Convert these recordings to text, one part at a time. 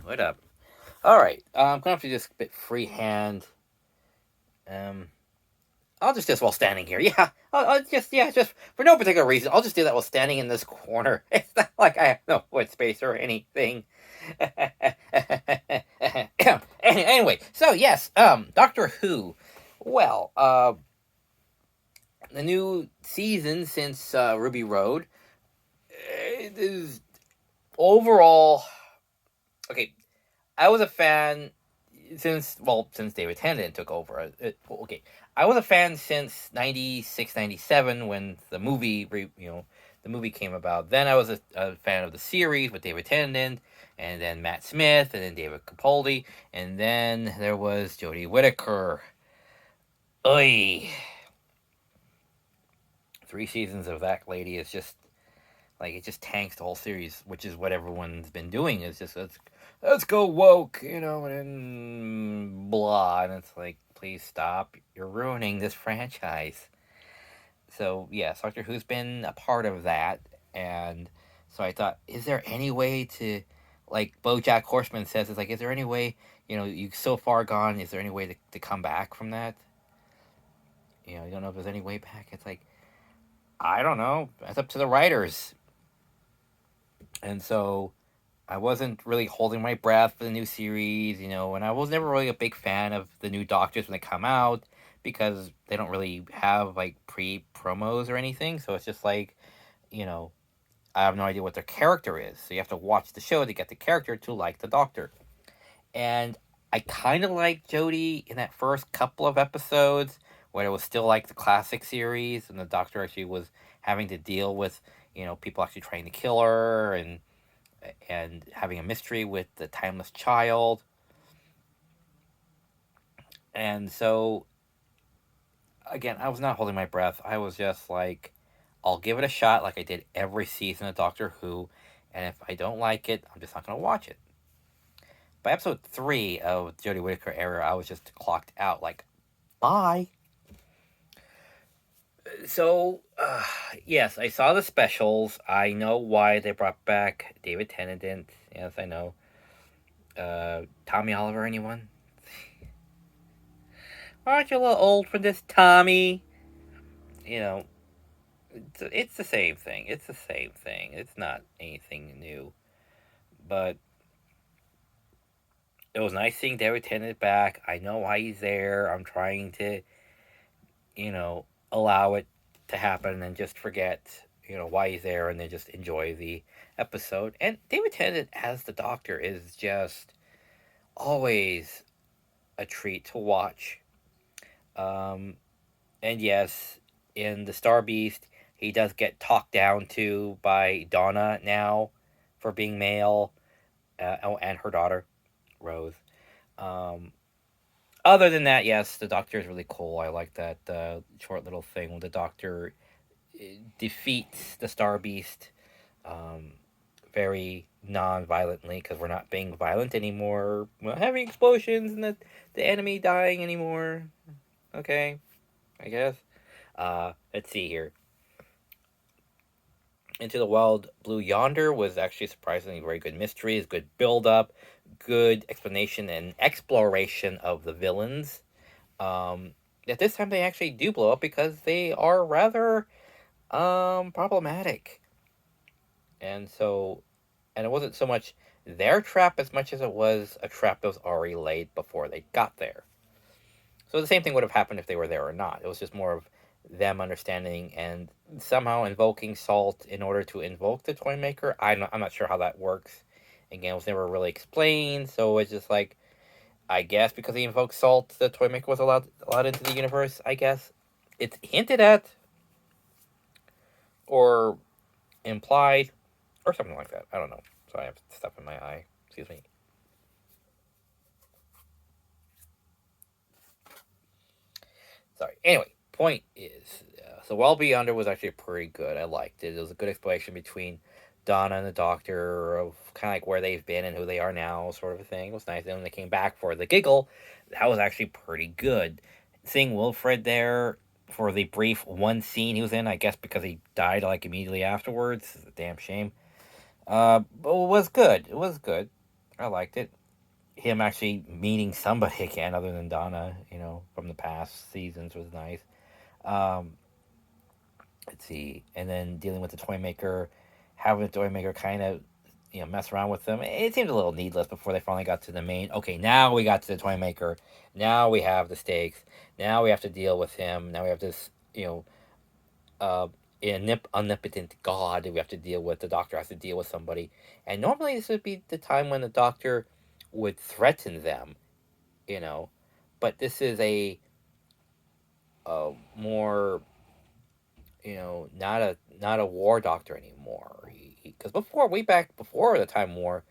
What up? All right. I'm gonna have to just a bit freehand. Um, I'll just do this while standing here. Yeah, I'll just for no particular reason. I'll just do that while standing in this corner. It's not like I have no foot space or anything. Anyway, so yes, Doctor Who. Well, the new season since Ruby Road is overall okay. I was a fan since David Tennant took over. Okay, I was a fan since 96, 97 when the movie came about. Then I was a fan of the series with David Tennant, and then Matt Smith, and then David Capaldi, and then there was Jodie Whittaker. Oy. 3 seasons of that lady is just like it just tanks the whole series, which is what everyone's been doing. Is just let's go woke, and blah, and it's like, please stop. You're ruining this franchise. So yes, Doctor Who's been a part of that, and so I thought, is there any way to, like BoJack Horseman says, it's like, is there any way, you so far gone? Is there any way to come back from that? You don't know if there's any way back. It's like, I don't know. That's up to the writers. And so I wasn't really holding my breath for the new series, and I was never really a big fan of the new Doctors when they come out because they don't really have like pre promos or anything. So it's just like, I have no idea what their character is. So you have to watch the show to get the character to like the Doctor. And I kind of liked Jodie in that first couple of episodes where it was still like the classic series and the Doctor actually was having to deal with, people actually trying to kill her and having a mystery with the timeless child. And so, again, I was not holding my breath. I was just like, I'll give it a shot like I did every season of Doctor Who. And if I don't like it, I'm just not going to watch it. By episode 3 of Jodie Whittaker era, I was just clocked out. Like, bye. So, yes, I saw the specials. I know why they brought back David Tennant. Yes, I know. Tommy Oliver, anyone? Aren't you a little old for this, Tommy? It's the same thing. It's the same thing. It's not anything new. But it was nice seeing David Tennant back. I know why he's there. I'm trying to, allow it to happen and just forget, why he's there and then just enjoy the episode. And David Tennant as the Doctor is just always a treat to watch. And yes, in the Star Beast, he does get talked down to by Donna now for being male, and her daughter, Rose. Um, Other than that, yes, the Doctor is really cool. I like that short little thing when the Doctor defeats the Star Beast very non-violently because we're not being violent anymore. We're not having explosions and the enemy dying anymore. Okay, I guess. Let's see here. Into the Wild Blue Yonder was actually surprisingly very good mysteries, good build up, good explanation and exploration of the villains. At this time they actually do blow up because they are rather problematic. And it wasn't so much their trap as much as it was a trap that was already laid before they got there. So the same thing would have happened if they were there or not. It was just more of them understanding and somehow invoking Salt in order to invoke the Toymaker. I'm not sure how that works. Again, it was never really explained, so it's just like, I guess because he invoked Salt, the Toymaker was allowed into the universe, I guess. It's hinted at, or implied, or something like that. I don't know. So I have stuff in my eye. Excuse me. Sorry. Anyway, point is, so Well Beyonder was actually pretty good. I liked it. It was a good explanation between Donna and the Doctor of kind of like where they've been and who they are now, sort of a thing. It was nice. And when they came back for the giggle, that was actually pretty good. Seeing Wilfred there for the brief one scene he was in, I guess because he died like immediately afterwards. It's a damn shame. But it was good. It was good. I liked it. him actually meeting somebody again other than Donna, from the past seasons was nice. Um, let's see, and then dealing with the toy maker, having the toy maker kind of mess around with them. It seemed a little needless before they finally got to the main. Okay, now we got to the toy maker. Now we have the stakes. Now we have to deal with him. Now we have this uh, omnipotent god we have to deal with. The doctor has to deal with somebody, and normally this would be the time when the doctor would threaten them, you know. But this is a more not a war doctor anymore. Because before, way back before the Time War,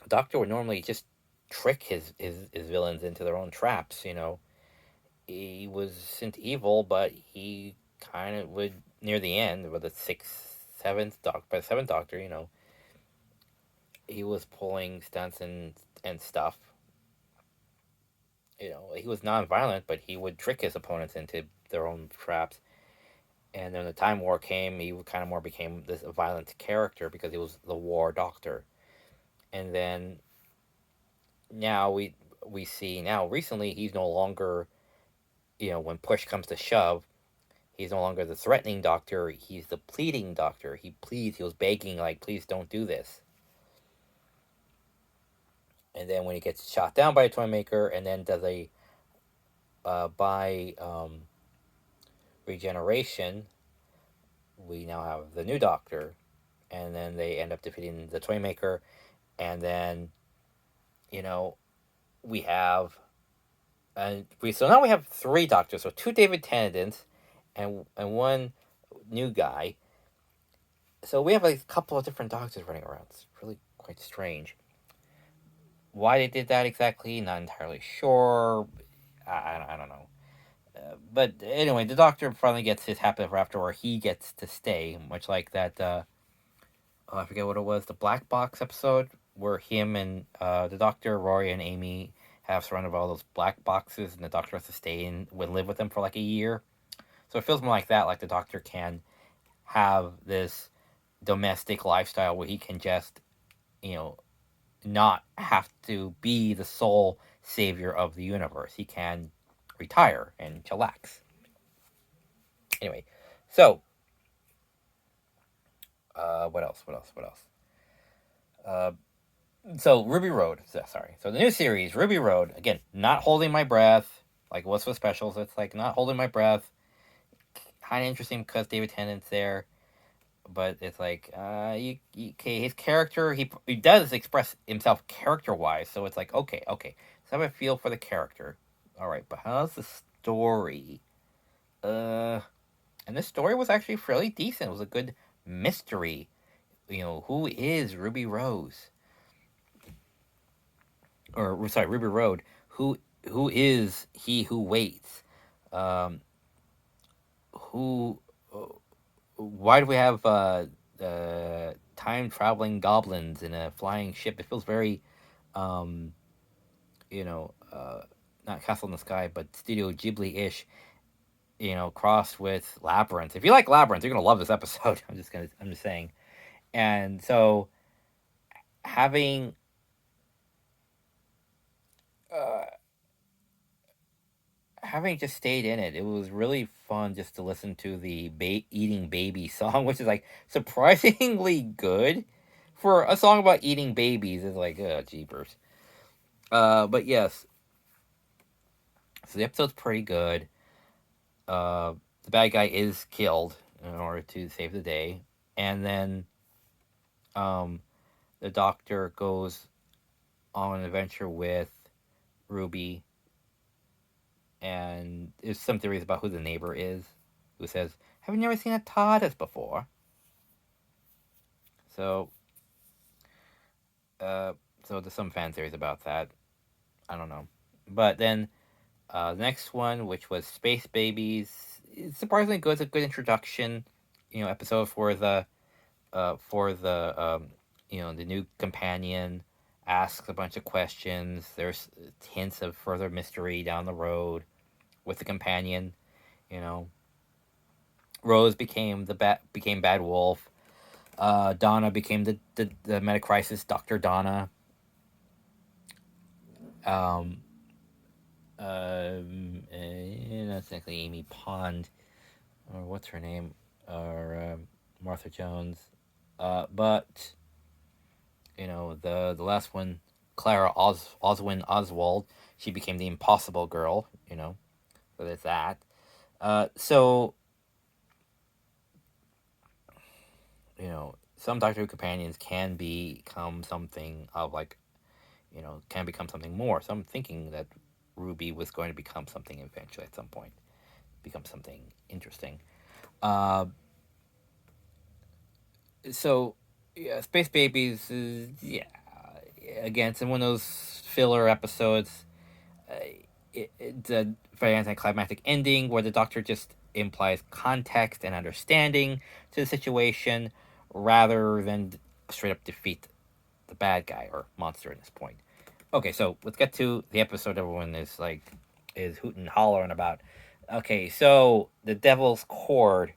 the Doctor would normally just trick his villains into their own traps. He wasn't evil, but he kind of would near the end, with the by the seventh Doctor, he was pulling stunts and stuff. He was non-violent, but he would trick his opponents into their own traps. And then the Time War came, he kind of more became this violent character because he was the War Doctor. And then now we see now recently he's no longer, when push comes to shove, he's no longer the threatening doctor, he's the pleading doctor. He was begging, like, please don't do this. And then when he gets shot down by a toy maker and then does a by regeneration, we now have the new doctor, and then they end up defeating the toy maker, and then we have so now we have three doctors, so two David Tennants and one new guy. So we have like a couple of different doctors running around. It's really quite strange. Why they did that exactly, not entirely sure. I don't know. But anyway, the doctor finally gets his happily ever after, where he gets to stay, much like that. I forget what it was, the Black Box episode, where him and the doctor, Rory, and Amy have surrounded by all those black boxes, and the doctor has to stay and live with them for like a year. So it feels more like that, like the doctor can have this domestic lifestyle where he can just, not have to be the sole savior of the universe. He can retire and chillax. Anyway, so what else? Uh, so Ruby Road. Sorry. So the new series, Ruby Road. Again, not holding my breath. Like, what's so special? So it's like not holding my breath. Kind of interesting because David Tennant's there, but it's like, okay, his character, he does express himself character wise. So it's like, okay, so I have a feel for the character. All right, but how's the story? And this story was actually fairly decent. It was a good mystery. Who is Ruby Rose? Or sorry, Ruby Road. Who is he who waits? Um, who? Why do we have time traveling goblins in a flying ship? It feels very, um, you know, uh, not Castle in the Sky, but Studio Ghibli ish. Crossed with Labyrinth. If you like Labyrinth, you're gonna love this episode. I'm just saying. And so having uh, having just stayed in it, it was really fun just to listen to the eating baby song, which is like surprisingly good for a song about eating babies. Is like, jeepers. But yes, so the episode's pretty good. The bad guy is killed in order to save the day, and then um, the doctor goes on an adventure with Ruby, and there's some theories about who the neighbor is, who says, "Have you never seen a TARDIS before?" So, uh, so there's some fan theories about that. I don't know, but then the next one, which was Space Babies, is surprisingly good. It's a good introduction, episode for the the new companion asks a bunch of questions. There's hints of further mystery down the road with the companion. You know, Rose became became Bad Wolf. Donna became the Metacrisis Dr. Donna. Um, not exactly Amy Pond, or what's her name, or Martha Jones. But the last one, Clara Oswin Oswald, she became the Impossible Girl. So there's that. So some Doctor Who companions can become something of like, can become something more. So I'm thinking that Ruby was going to become something eventually at some point, become something interesting. Uh, so yeah, Space Babies is, yeah, again, it's in one of those filler episodes. Uh, it's a very anticlimactic ending where the Doctor just implies context and understanding to the situation rather than straight up defeat the bad guy or monster at this point. Okay, so let's get to the episode everyone is hooting and hollering about. Okay, so the Devil's Cord.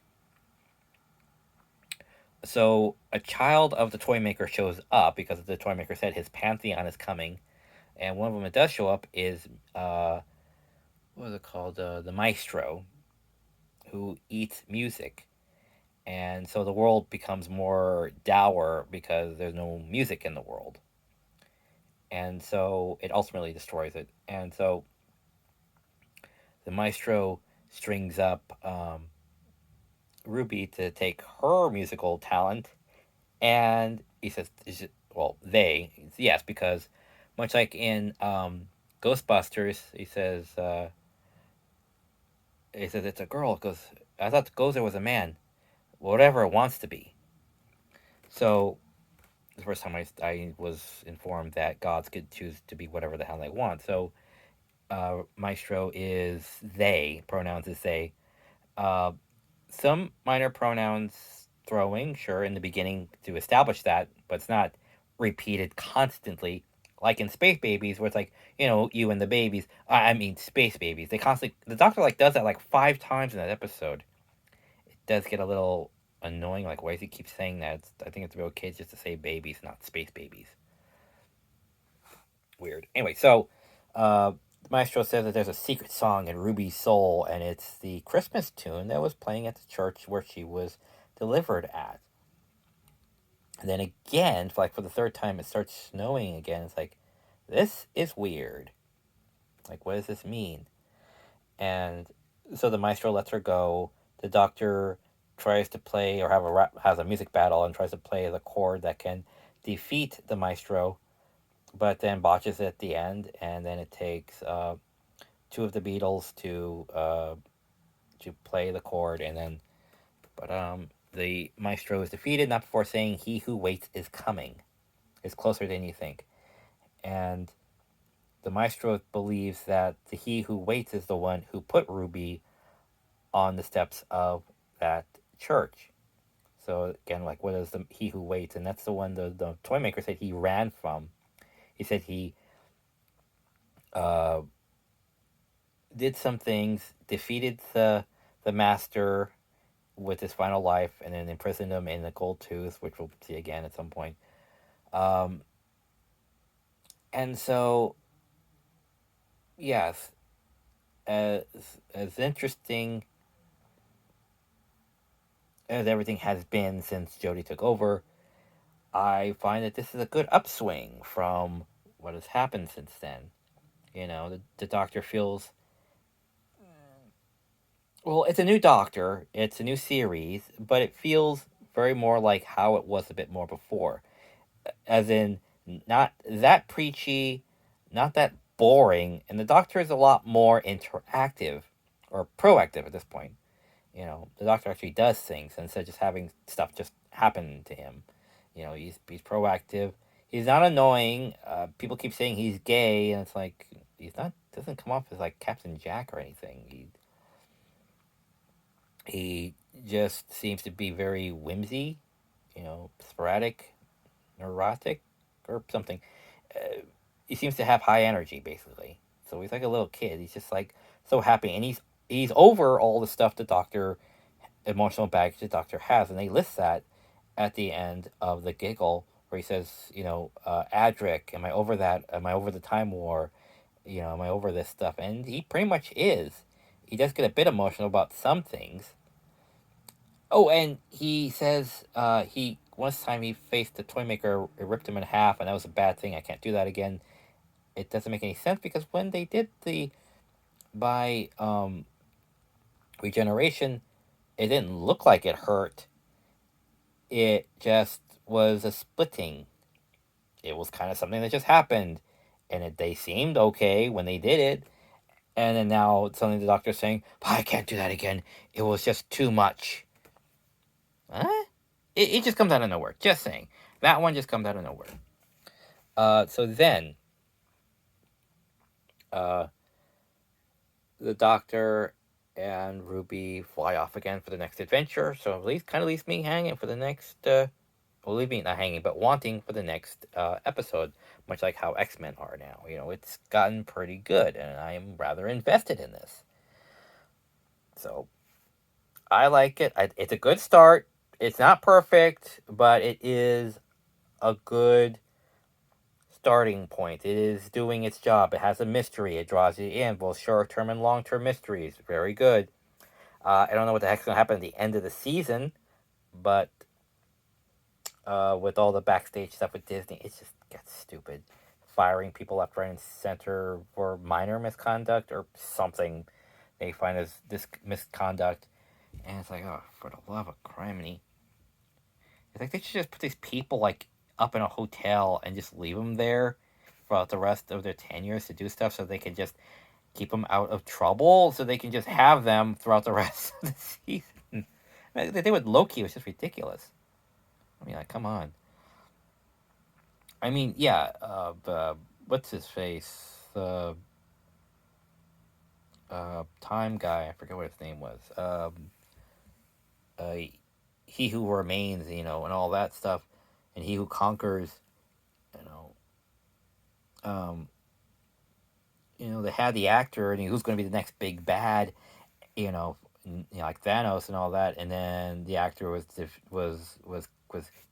So a child of the toy maker shows up because the toy maker said his pantheon is coming, and one of them that does show up is what is it called? The Maestro, who eats music, and so the world becomes more dour because there's no music in the world, and so it ultimately destroys it. And so the Maestro strings up Ruby to take her musical talent, and he says, well, yes, because much like in Ghostbusters, he says it's a girl because I thought Gozer was a man, whatever it wants to be. So the first time I was informed that gods could choose to be whatever the hell they want. So Maestro is they, pronouns is they. Uh, some minor pronouns throwing, sure, in the beginning to establish that, but it's not repeated constantly. Like in Space Babies, where it's like, you and the babies. I mean, Space Babies. They constantly, the Doctor does that like 5 times in that episode. It does get a little annoying. Like, why does he keep saying that? I think it's real kids just to say babies, not Space Babies. Weird. Anyway, so uh, Maestro says that there's a secret song in Ruby's soul, and it's the Christmas tune that was playing at the church where she was delivered at. And then again, for the third time, it starts snowing again. It's like, this is weird. Like, what does this mean? And so the Maestro lets her go. The Doctor tries to play or has a music battle and tries to play the chord that can defeat the Maestro, but then botches it at the end, and then it takes two of the Beatles to play the chord, and then the Maestro is defeated, not before saying, "He who waits is coming." It's closer than you think, and the Maestro believes that the He who waits is the one who put Ruby on the steps of that church. So again, like, what is the He who waits? And that's the one the toy maker said he ran from. He said he uh, did some things, defeated the master with his final life, and then imprisoned him in the Gold Tooth, which we'll see again at some point. Um, and so, yes, as interesting as everything has been since Jodie took over, I find that this is a good upswing from what has happened since then. The Doctor feels, well, it's a new Doctor, it's a new series, but it feels very more like how it was a bit more before. As in, not that preachy, not that boring, and the Doctor is a lot more interactive or proactive at this point. The Doctor actually does things instead of just having stuff just happen to him. He's proactive. He's not annoying. People keep saying he's gay, and it's like he's not. Doesn't come off as like Captain Jack or anything. He just seems to be very whimsy, sporadic, neurotic, or something. He seems to have high energy, basically. So he's like a little kid. He's just like so happy, and he's over all the stuff the Doctor, emotional baggage the Doctor has, and they list that at the end of the giggle where he says, Adric, am I over that? Am I over the Time War? Am I over this stuff? And he pretty much is. He does get a bit emotional about some things. Oh, and he says he once time he faced the toy maker, it ripped him in half, and that was a bad thing. I can't do that again. It doesn't make any sense because when they did the by regeneration, it didn't look like it hurt. It just was a splitting. It was kind of something that just happened, and they seemed okay when they did it. And then now suddenly the doctor's saying, "I can't do that again. It was just too much." Huh? It just comes out of nowhere. Just saying. That one just comes out of nowhere. So then, uh, the doctor and Ruby fly off again for the next adventure. So at least kind of leaves me hanging for the next. Well, leave me not hanging, but wanting for the next episode. Much like how X-Men are now. It's gotten pretty good, and I am rather invested in this. So I like it. It's a good start. It's not perfect, but it is a good starting point. It is doing its job. It has a mystery. It draws you in, both short-term and long-term mysteries. Very good. I don't know what the heck's going to happen at the end of the season, but with all the backstage stuff with Disney, it just gets stupid. Firing people left, right, and center for minor misconduct or something they find as this misconduct. And it's like, oh, for the love of criminy. It's like they should just put these people like up in a hotel and just leave them there throughout the rest of their tenures to do stuff so they can just keep them out of trouble so they can just have them throughout the rest of the season. The thing with Loki was just ridiculous. I mean, like, come on. I mean, yeah, what's his face? The time guy, I forget what his name was. Uh, he who remains, and all that stuff, and he who conquers, you know, um, they had the actor, and who's going to be the next big bad, like Thanos and all that, and then the actor was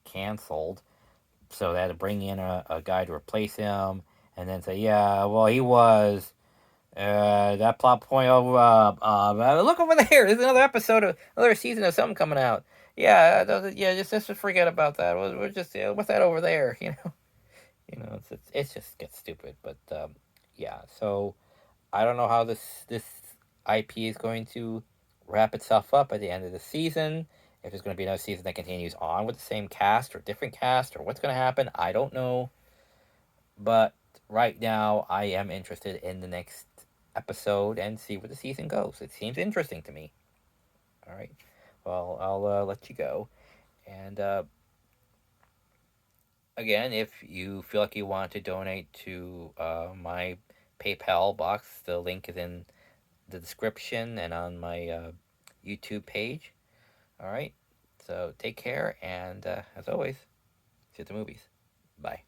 canceled, so they had to bring in a guy to replace him, and then say, yeah, well, he was. That plot point of look over there. There's another episode of another season of something coming out. Yeah, yeah. Just forget about that. We're just what's that over there? It's just gets stupid. But yeah. So I don't know how this IP is going to wrap itself up at the end of the season. If there's going to be another season that continues on with the same cast or different cast or what's going to happen, I don't know. But right now, I am interested in the next episode and see where the season goes. It seems interesting to me. All right. Well, I'll let you go. And again, if you feel like you want to donate to my PayPal box, the link is in the description and on my YouTube page. All right. So take care, and as always, see you at the movies. Bye.